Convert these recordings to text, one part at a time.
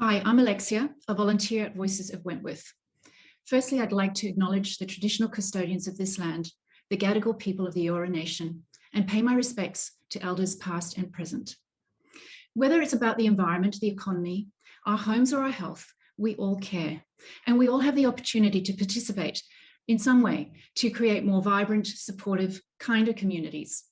Hi, I'm Alexia, a volunteer at Voices of Wentworth. Firstly, I'd like to acknowledge the traditional custodians of this land, the Gadigal people of the Eora Nation, and pay my respects to elders past and present. Whether it's about the environment, the economy, our homes or our health, we all care, and we all have the opportunity to participate in some way to create more vibrant, supportive, kinder communities.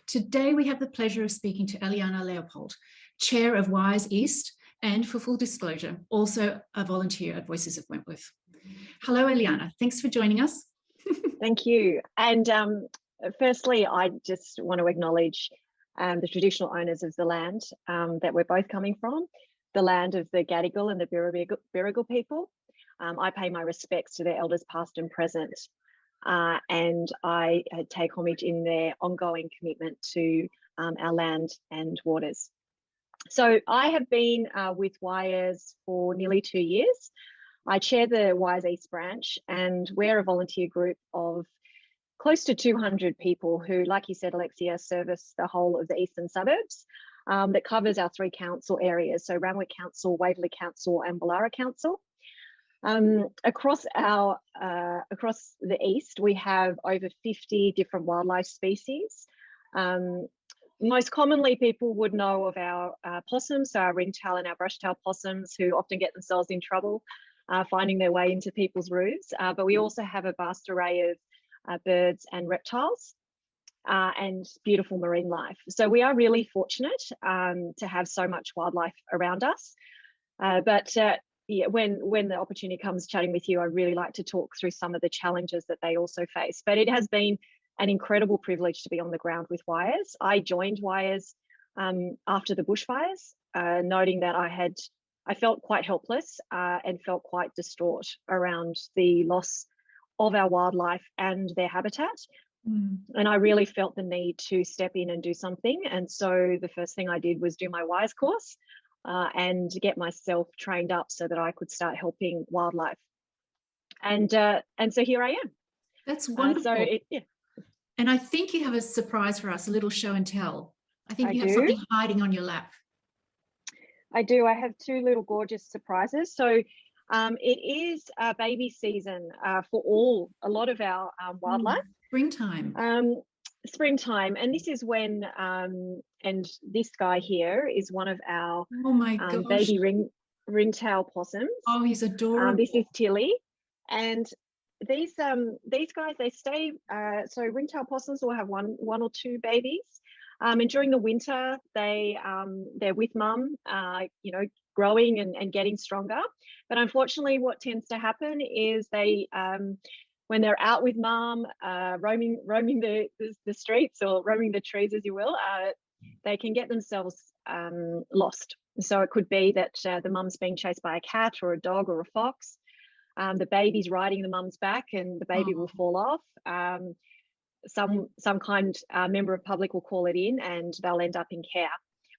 Today, we have the pleasure of speaking to Eliana Leopold, Chair of WISE East, and for full disclosure, also a volunteer at Voices of Wentworth. Hello, Eliana. Thanks for joining us. Thank you. And firstly, I just want to acknowledge the traditional owners of the land that we're both coming from, the land of the Gadigal and the Birrigal people. I pay my respects to their elders past and present, and I take homage in their ongoing commitment to our land and waters. So I have been with WISE for nearly 2 years. I chair the WISE East branch, and we're a volunteer group of close to 200 people who, like you said, Alexia, service the whole of the eastern suburbs that covers our 3 council areas, so Randwick Council, Waverley Council and Woollahra Council. Across the east, we have over 50 different wildlife species. Most commonly, people would know of our possums, so our ringtail and our brushtail possums, who often get themselves in trouble finding their way into people's roofs. But we also have a vast array of birds and reptiles and beautiful marine life. So we are really fortunate to have so much wildlife around us. Yeah, when the opportunity comes chatting with you, I really like to talk through some of the challenges that they also face. But it has been an incredible privilege to be on the ground with WISE. I joined WISE after the bushfires, noting that I felt quite helpless and felt quite distraught around the loss of our wildlife and their habitat. And I really felt the need to step in and do something. And so the first thing I did was do my WISE course and get myself trained up so that I could start helping wildlife. And so here I am. That's wonderful. Yeah. And I think you have a surprise for us, a little show and tell. I think you have do. something hiding on your lap. I do. I have 2 little gorgeous surprises. So it is baby season for a lot of our wildlife. Springtime. Springtime. And this is when, and this guy here is one of our baby ringtail possums. Oh, he's adorable. This is Tilly. And these guys, they stay, so ringtail possums will have one or 2 babies. And during the winter, they're with mum, growing and getting stronger. But unfortunately, what tends to happen is they, when they're out with mum, roaming the streets or roaming the trees, as you will, they can get themselves lost. So it could be that the mum's being chased by a cat or a dog or a fox. The baby's riding the mum's back and the baby will fall off. Some kind member of public will call it in and they'll end up in care.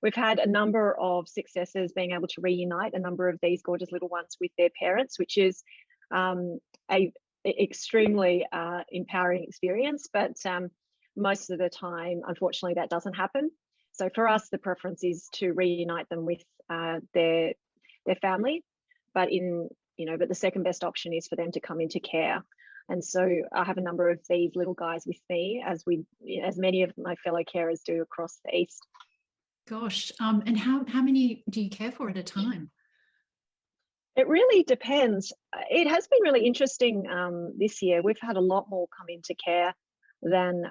We've had a number of successes being able to reunite a number of these gorgeous little ones with their parents, which is a extremely empowering experience, but most of the time, unfortunately, that doesn't happen. So for us, the preference is to reunite them with their family, but but the second best option is for them to come into care. And so I have a number of these little guys with me, as many of my fellow carers do across the east. Gosh, and how many do you care for at a time? It really depends. It has been really interesting this year. We've had a lot more come into care than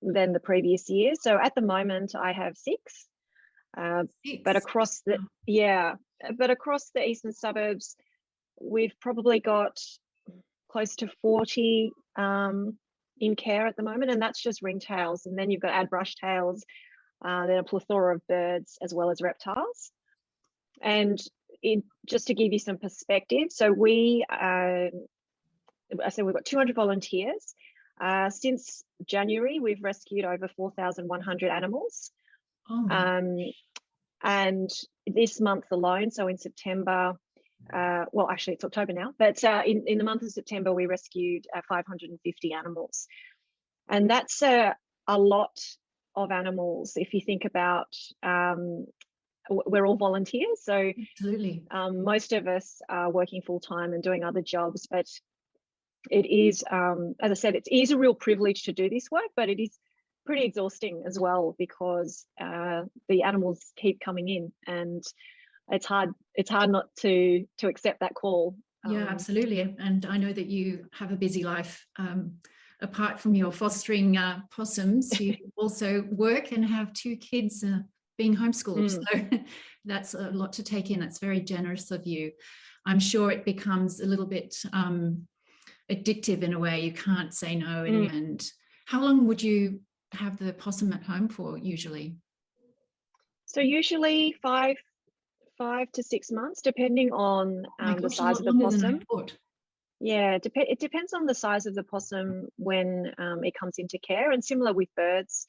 the previous year. So at the moment, I have 6. 6. But across the eastern suburbs, we've probably got close to 40 in care at the moment, and that's just ringtails. And then you've got to add brushtails, then a plethora of birds as well as reptiles. And just to give you some perspective, so we've got 200 volunteers. Since January, we've rescued over 4,100 animals. And this month alone, so in September, well, actually it's October now, but in the month of September, we rescued 550 animals. And that's a lot of animals if you think about we're all volunteers. So Absolutely. most of us are working full time and doing other jobs, but it is, as I said, it is a real privilege to do this work, but it is pretty exhausting as well, because the animals keep coming in, and it's hard not to accept that call. Yeah, absolutely. And I know that you have a busy life. Apart from your fostering possums, you also work and have 2 kids being homeschooled. So that's a lot to take in. That's very generous of you. I'm sure it becomes a little bit addictive in a way. You can't say no. And how long would you have the possum at home for usually? So usually 5 to 6 months, depending on the size of the possum. Yeah, it depends on the size of the possum when it comes into care, and similar with birds.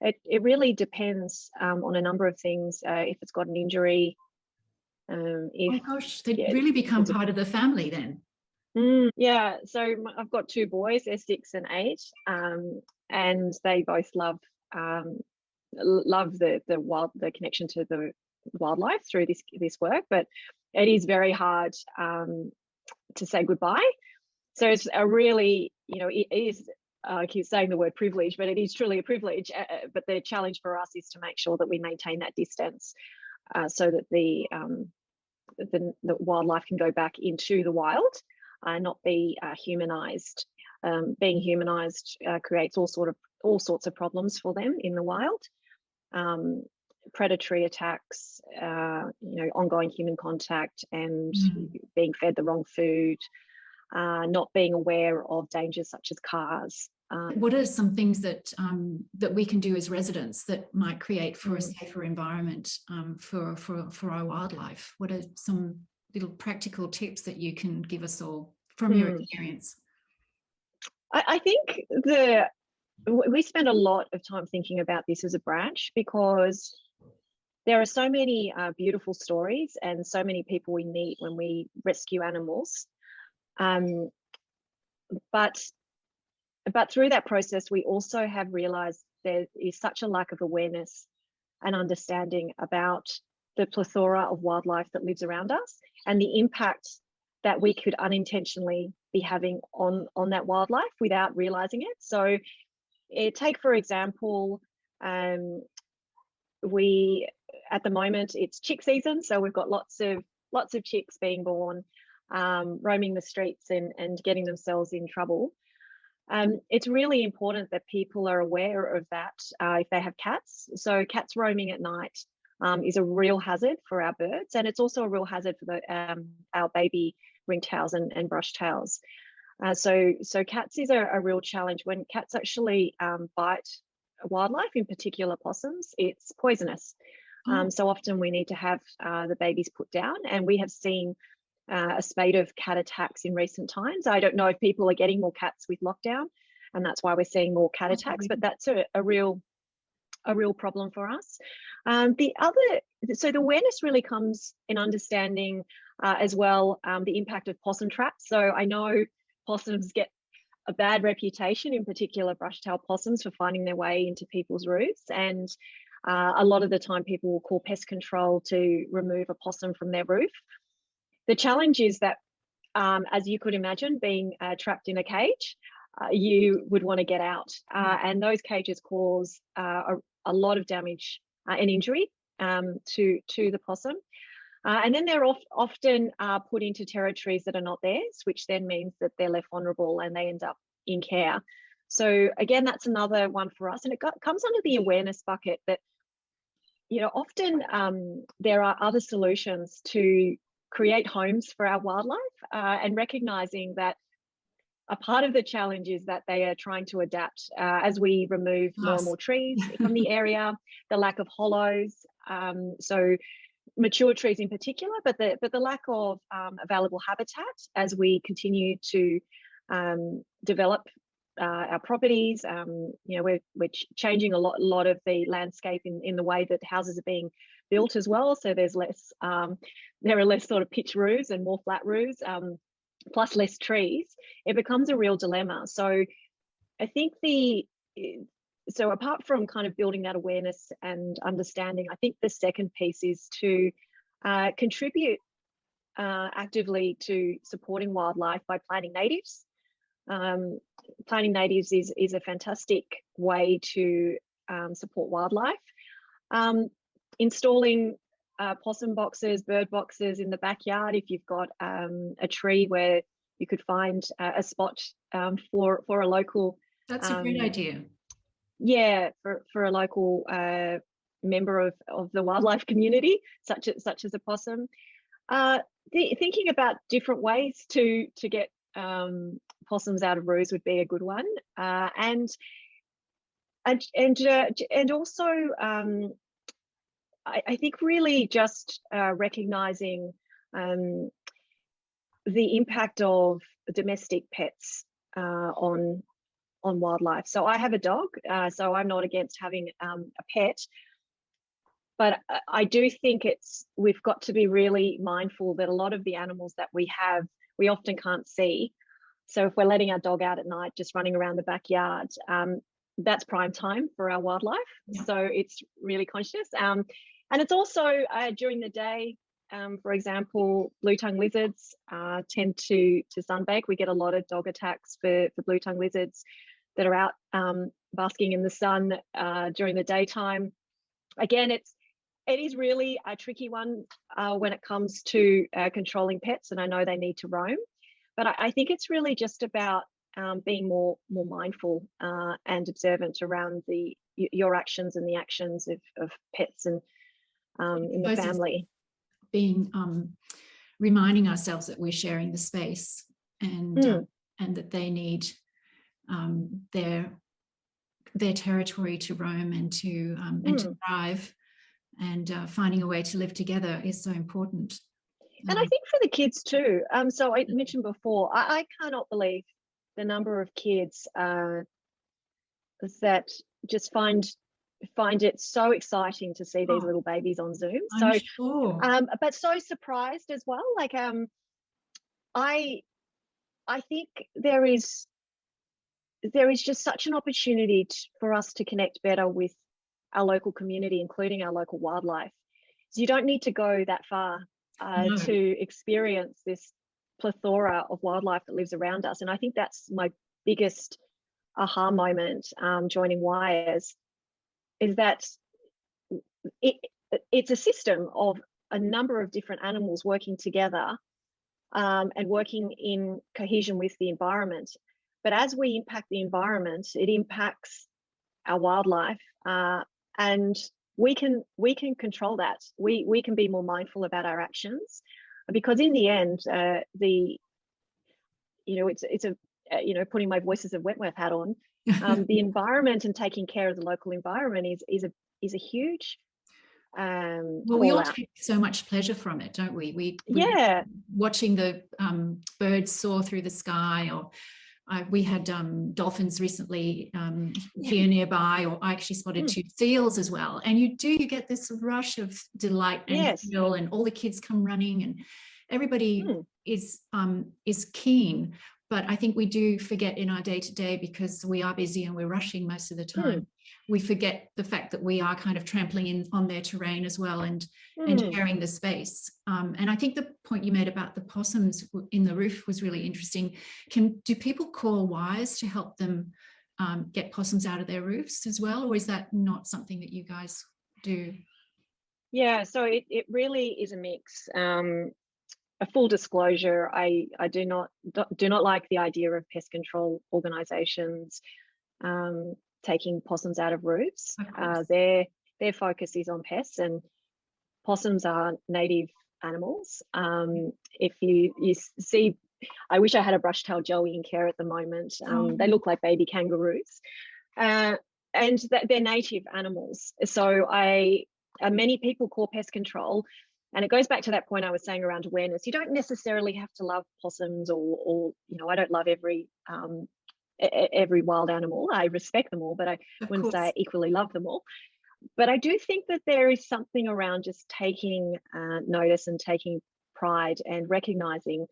It really depends on a number of things. If it's got an injury, if, oh gosh, they really become part of the family then. Yeah, so I've got 2 boys, they're 6 and 8, and they both love the connection to the wildlife through this work, but it is very hard to say goodbye. So it's a really, it is, I keep saying the word privilege, but it is truly a privilege. But the challenge for us is to make sure that we maintain that distance, so that the wildlife can go back into the wild and not be humanized. Being humanized creates all sorts of problems for them in the wild. Predatory attacks, ongoing human contact, and being fed the wrong food, not being aware of dangers such as cars. What are some things that we can do as residents that might create for a safer environment for our wildlife? What are some little practical tips that you can give us all from your experience? I think we spend a lot of time thinking about this as a branch, because there are so many beautiful stories and so many people we meet when we rescue animals. But through that process, we also have realized there is such a lack of awareness and understanding about the plethora of wildlife that lives around us, and the impact that we could unintentionally be having on that wildlife without realizing it. So take, for example, at the moment it's chick season, so we've got lots of chicks being born, roaming the streets and getting themselves in trouble. It's really important that people are aware of that if they have cats. So cats roaming at night is a real hazard for our birds, and it's also a real hazard for our baby ringtails and brushtails. So cats is a real challenge. When cats actually bite wildlife, in particular possums, it's poisonous. So often we need to have the babies put down, and we have seen a spate of cat attacks in recent times. I don't know if people are getting more cats with lockdown, and that's why we're seeing more cat attacks, but that's a real problem for us. So the awareness really comes in understanding as well the impact of possum traps. So I know possums get a bad reputation, in particular brushtail possums, for finding their way into people's roofs, and a lot of the time people will call pest control to remove a possum from their roof. The challenge is that, as you could imagine, being trapped in a cage, you would want to get out, and those cages cause a lot of damage and injury to the possum. And then they're often put into territories that are not theirs, which then means that they're left vulnerable and they end up in care. So again, that's another one for us, and it comes under the awareness bucket that, often there are other solutions to create homes for our wildlife, and recognizing that a part of the challenge is that they are trying to adapt as we remove more and more trees from the area, the lack of hollows, so mature trees in particular, but the lack of available habitat as we continue to develop our properties. We're changing a lot of the landscape in the way that houses are being built as well. So there are less sort of pitch roofs and more flat roofs, plus less trees. It becomes a real dilemma. So I think so apart from kind of building that awareness and understanding, I think the second piece is to contribute actively to supporting wildlife by planting natives. Planting natives is a fantastic way to support wildlife. Installing possum boxes, bird boxes in the backyard, if you've got a tree where you could find a spot for a local. That's a great idea. Yeah, for a local member of the wildlife community, such as a possum. Thinking about different ways to get possums out of roofs would be a good one, and also I think really just recognizing the impact of domestic pets on wildlife. So I have a dog, so I'm not against having a pet, but I do think we've got to be really mindful that a lot of the animals that we have, we often can't see. So if we're letting our dog out at night, just running around the backyard, that's prime time for our wildlife. Yeah. So it's really conscious. And it's also during the day, for example, blue-tongue lizards tend to sunbake. We get a lot of dog attacks for blue-tongue lizards that are out basking in the sun during the daytime. Again, it is really a tricky one when it comes to controlling pets, and I know they need to roam, but I think it's really just about being more mindful and observant around your actions and the actions of pets and in the family. Being reminding ourselves that we're sharing the space and that they need their territory to roam and to thrive, and finding a way to live together is so important. And I think for the kids too. So I mentioned before, I cannot believe the number of kids that just find it so exciting to see these little babies on Zoom. So, sure. But so surprised as well. Like, I think there is just such an opportunity for us to connect better with our local community, including our local wildlife. So you don't need to go that far to experience this plethora of wildlife that lives around us. And I think that's my biggest aha moment joining Wires, is that it's a system of a number of different animals working together and working in cohesion with the environment. But as we impact the environment, it impacts our wildlife, and we can control that. We can be more mindful about our actions, because in the end, it's putting my Voices of Wentworth hat on. The environment and taking care of the local environment is a huge. Well, we all take so much pleasure from it, don't we? We watching the birds soar through the sky, or we had dolphins recently here nearby, or I actually spotted 2 seals as well. And you get this rush of delight and thrill, and all the kids come running, and everybody is keen. But I think we do forget in our day-to-day, because we are busy and we're rushing most of the time. We forget the fact that we are kind of trampling on their terrain as well, and sharing the space. And I think the point you made about the possums in the roof was really interesting. Do people call Wires to help them get possums out of their roofs as well, or is that not something that you guys do? Yeah, so it really is a mix. A full disclosure, I do not like the idea of pest control organisations taking possums out of roofs. Their focus is on pests, and possums are native animals. If you see, I wish I had a brush-tailed joey in care at the moment. They look like baby kangaroos, and they're native animals. So many people call pest control. And it goes back to that point I was saying around awareness. You don't necessarily have to love possums, or I don't love every wild animal. I respect them all, but I wouldn't say I equally love them all. But I do think that there is something around just taking notice and taking pride, and recognizing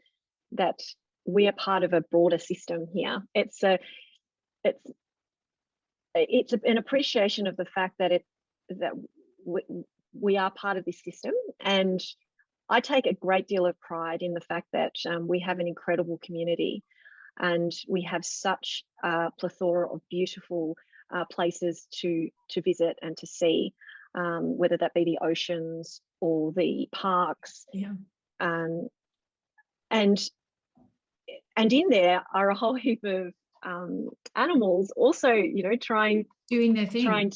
that we are part of a broader system here. it's an appreciation of the fact that we are part of this system, and I take a great deal of pride in the fact that we have an incredible community, and we have such a plethora of beautiful places to visit and to see, whether that be the oceans or the parks. Yeah. And in there are a whole heap of animals also, Doing their thing.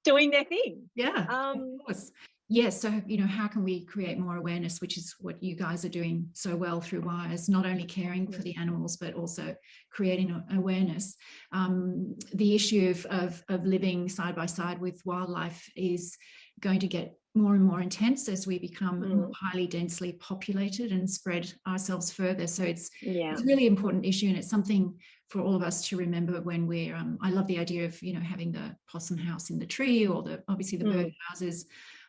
Doing their thing. Yeah, of course. Yes, so, how can we create more awareness, which is what you guys are doing so well through WIRES, not only caring for the animals, but also creating awareness. The issue of living side by side with wildlife is going to get more and more intense as we become more highly densely populated and spread ourselves further. So it's a really important issue, and it's something for all of us to remember when we're, I love the idea of, nahaving the possum house in the tree, or obviously the bird houses.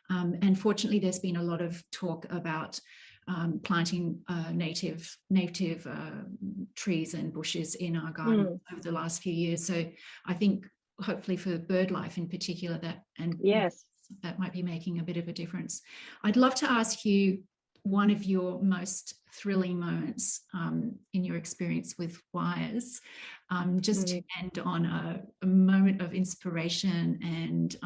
And fortunately, there's been a lot of talk about planting native trees and bushes in our garden over the last few years. So I think hopefully for bird life in particular, that might be making a bit of a difference. I'd love to ask you one of your most thrilling moments in your experience with WIRES, just to end on a moment of inspiration and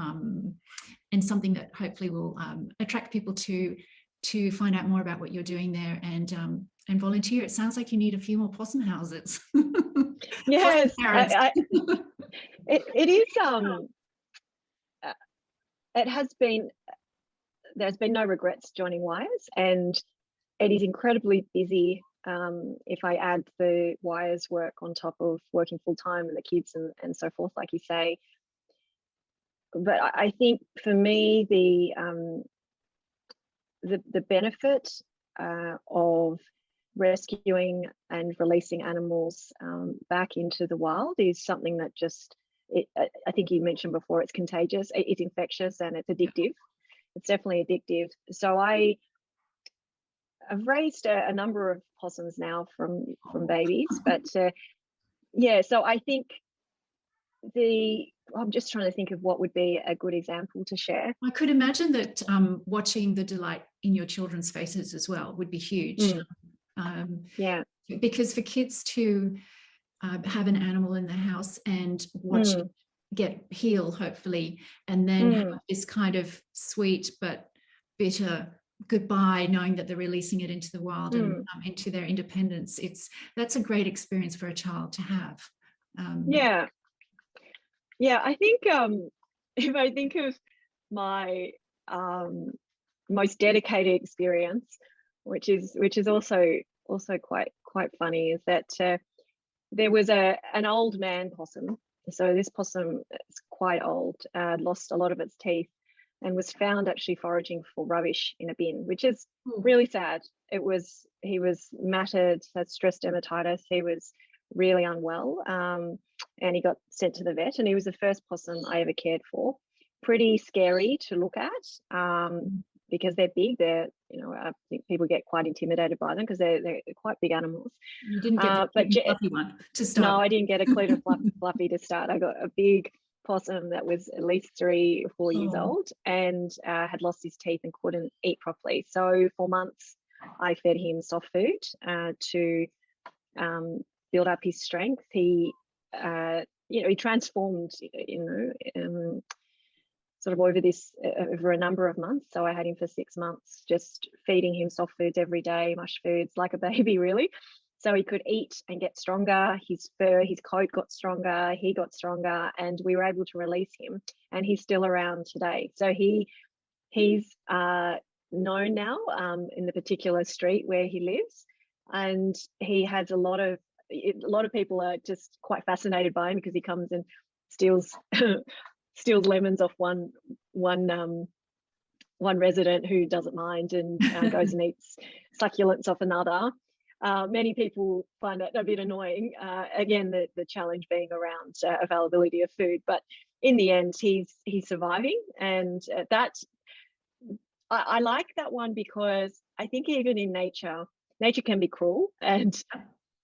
something that hopefully will attract people to find out more about what you're doing there and volunteer. It sounds like you need a few more possum houses. Yes, it is. It has been. There's been no regrets joining WIRES, and it is incredibly busy. If I add the WIRES work on top of working full time and the kids and so forth, like you say. But I think for me, the benefit of rescuing and releasing animals back into the wild is something that I think you mentioned before, it's contagious, it's infectious, and it's addictive. It's definitely addictive. So I've raised a number of possums now from babies, but so I think I'm just trying to think of what would be a good example to share. I could imagine that watching the delight in your children's faces as well would be huge. Because for kids to have an animal in the house and watch it heal, hopefully, and then have this kind of sweet but bitter goodbye, knowing that they're releasing it into the wild and into their independence, that's a great experience for a child to have. I think if I think of my most dedicated experience, which is also quite funny, is that there was an old man possum. So this possum is quite old, lost a lot of its teeth, and was found actually foraging for rubbish in a bin, which is really sad. He was matted, had stress dermatitis. He was really unwell, and he got sent to the vet. And he was the first possum I ever cared for. Pretty scary to look at because they're big. I think people get quite intimidated by them because they're quite big animals. You didn't get the fluffy one to start. No, I didn't get a clean and fluffy to start. I got a big possum that was at least 3 or 4 years old and had lost his teeth and couldn't eat properly. So for months, I fed him soft food to build up his strength. He transformed, sort of over a number of months. So I had him for 6 months, just feeding him soft foods every day, mush foods, like a baby, really. So he could eat and get stronger. His fur, his coat got stronger. He got stronger, and we were able to release him. And he's still around today. So he's known now in the particular street where he lives, and he has a lot of people are just quite fascinated by him because he comes and steals lemons off one resident who doesn't mind, and goes and eats succulents off another. Many people find that a bit annoying. Again, the challenge being around availability of food, but in the end, he's surviving, and I like that one because I think even in nature can be cruel, and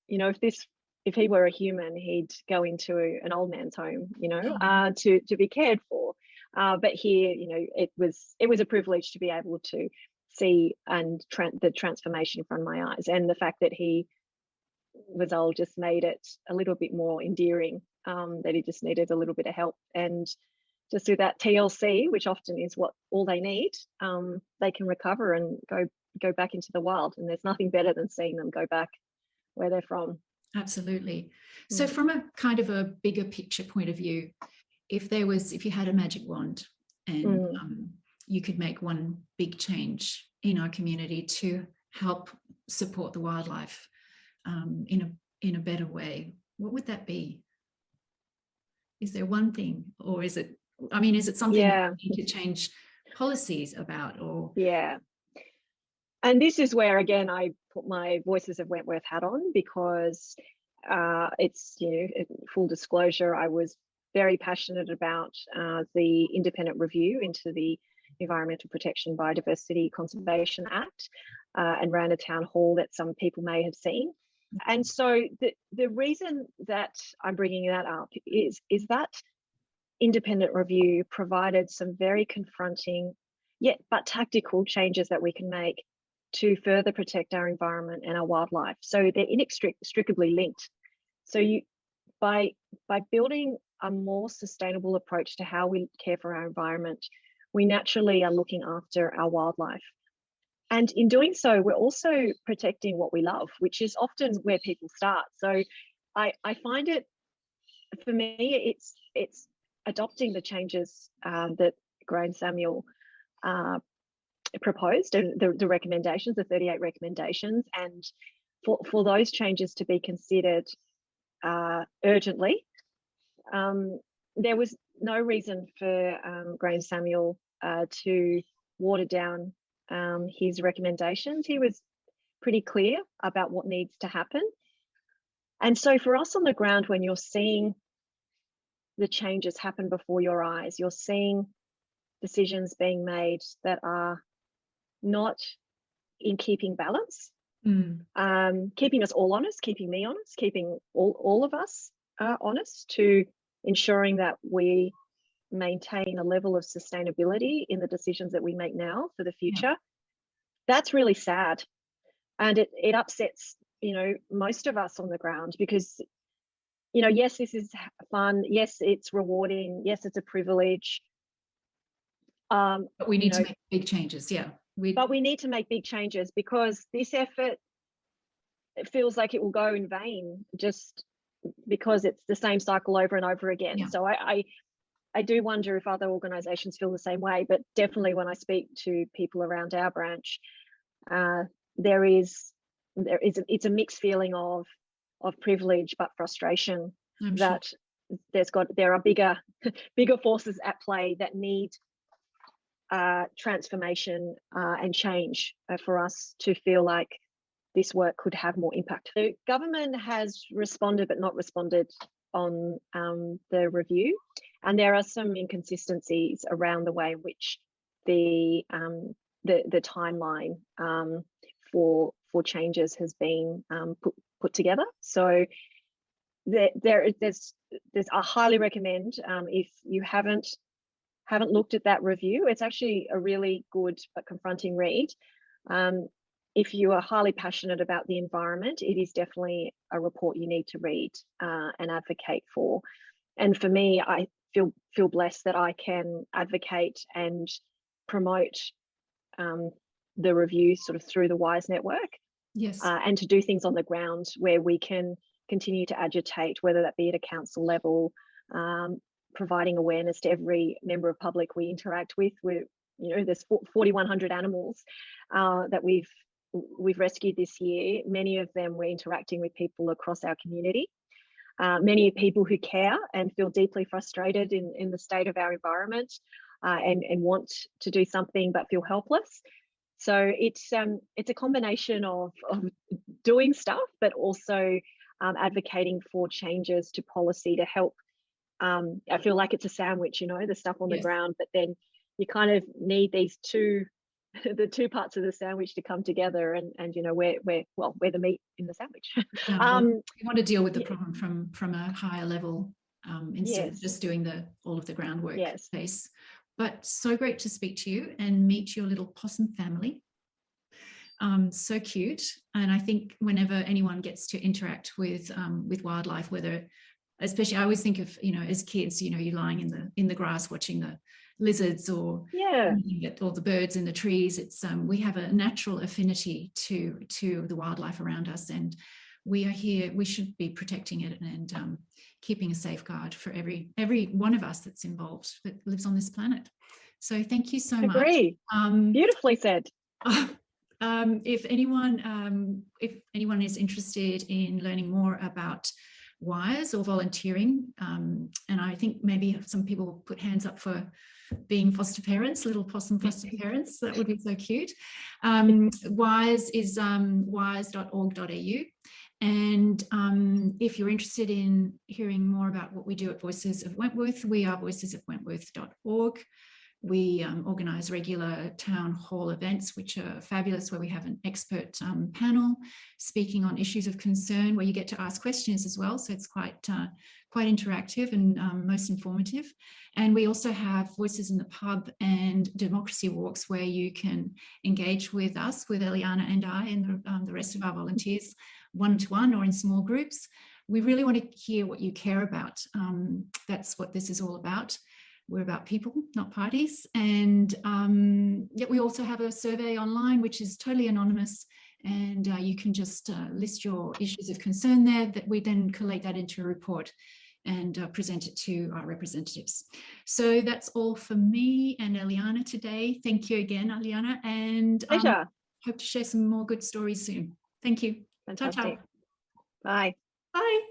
if this if he were a human, he'd go into an old man's home, Oh, to be cared for. But here, it was a privilege to be able to see and the transformation from my eyes, and the fact that he was old just made it a little bit more endearing, that he just needed a little bit of help. And just through that TLC, which often is what all they need, they can recover and go back into the wild. And there's nothing better than seeing them go back where they're from. absolutely. So from a kind of a bigger picture point of view, if you had a magic wand and you could make one big change in our community to help support the wildlife in a better way, what would that be? Is there one thing, or is it something that we need to change policies about? Or and this is where, again, I put my Voices of Wentworth hat on, because it's, full disclosure, I was very passionate about the independent review into the Environmental Protection Biodiversity Conservation Act, and ran a town hall that some people may have seen. And so the reason that I'm bringing that up is that independent review provided some very confronting yet but tactical changes that we can make to further protect our environment and our wildlife. So they're inextricably linked. So by building a more sustainable approach to how we care for our environment, we naturally are looking after our wildlife. And in doing so, we're also protecting what we love, which is often where people start. So I find it, for me, it's adopting the changes that Graham Samuel proposed, and the recommendations, the 38 recommendations, and for those changes to be considered urgently. There was no reason for Graham Samuel to water down his recommendations. He was pretty clear about what needs to happen. And so for us on the ground, when you're seeing the changes happen before your eyes, you're seeing decisions being made that are not in keeping balance, keeping us all honest, keeping me honest, keeping all of us honest, to ensuring that we maintain a level of sustainability in the decisions that we make now for the future. That's really sad. And it upsets, most of us on the ground, because, yes, this is fun. Yes, it's rewarding. Yes, it's a privilege. But we need to make big changes. But we need to make big changes, because this effort, it feels like it will go in vain just because it's the same cycle over and over again. So I do wonder if other organisations feel the same way, but definitely when I speak to people around our branch, it's a mixed feeling of privilege but frustration. That there are bigger forces at play that need transformation and change for us to feel like this work could have more impact. The government has responded but not responded on the review, and there are some inconsistencies around the way in which the timeline for changes has been put together. So there's I highly recommend, if you haven't looked at that review, it's actually a really good but confronting read. If you are highly passionate about the environment, it is definitely a report you need to read and advocate for. And for me, I feel blessed that I can advocate and promote the review sort of through the WISE network. And to do things on the ground where we can continue to agitate, whether that be at a council level, providing awareness to every member of public we interact with. There's 4,100 animals that we've rescued this year. Many of them we're interacting with people across our community. Many people who care and feel deeply frustrated in the state of our environment, and want to do something but feel helpless. So it's a combination of doing stuff, but also advocating for changes to policy to help. I feel like it's a sandwich, the stuff on the ground, but then you kind of need these two the two parts of the sandwich to come together, and you know, where the meat in the sandwich. We want to deal with the yeah. problem from a higher level, instead of Yes. just doing all of the groundwork. Yes. Space. But so great to speak to you and meet your little possum family. So cute. And I think whenever anyone gets to interact with wildlife, whether, especially, I always think of, you know, as kids, you know, you're lying in the grass watching the lizards or all the birds in the trees. It's we have a natural affinity to the wildlife around us, and we are here. We should be protecting it and keeping a safeguard for every one of us that's involved, that lives on this planet. So thank you so much. Beautifully said. If anyone is interested in learning more about WIRES or volunteering, and I think maybe some people put hands up for being foster parents, little possum foster parents, that would be so cute. WIRES is wires.org.au. And if you're interested in hearing more about what we do at Voices of Wentworth, we are voicesofwentworth.org. We organise regular town hall events, which are fabulous, where we have an expert panel speaking on issues of concern, where you get to ask questions as well. So it's quite interactive and most informative. And we also have Voices in the Pub and Democracy Walks, where you can engage with us, with Eliana and I and the rest of our volunteers, one-to-one or in small groups. We really want to hear what you care about. That's what this is all about. We're about people, not parties. And yet we also have a survey online, which is totally anonymous. And you can just list your issues of concern there, that we then collate that into a report and present it to our representatives. So that's all for me and Eliana today. Thank you again, Eliana. And hope to share some more good stories soon. Thank you. Fantastic. Ta-ta. Bye. Bye.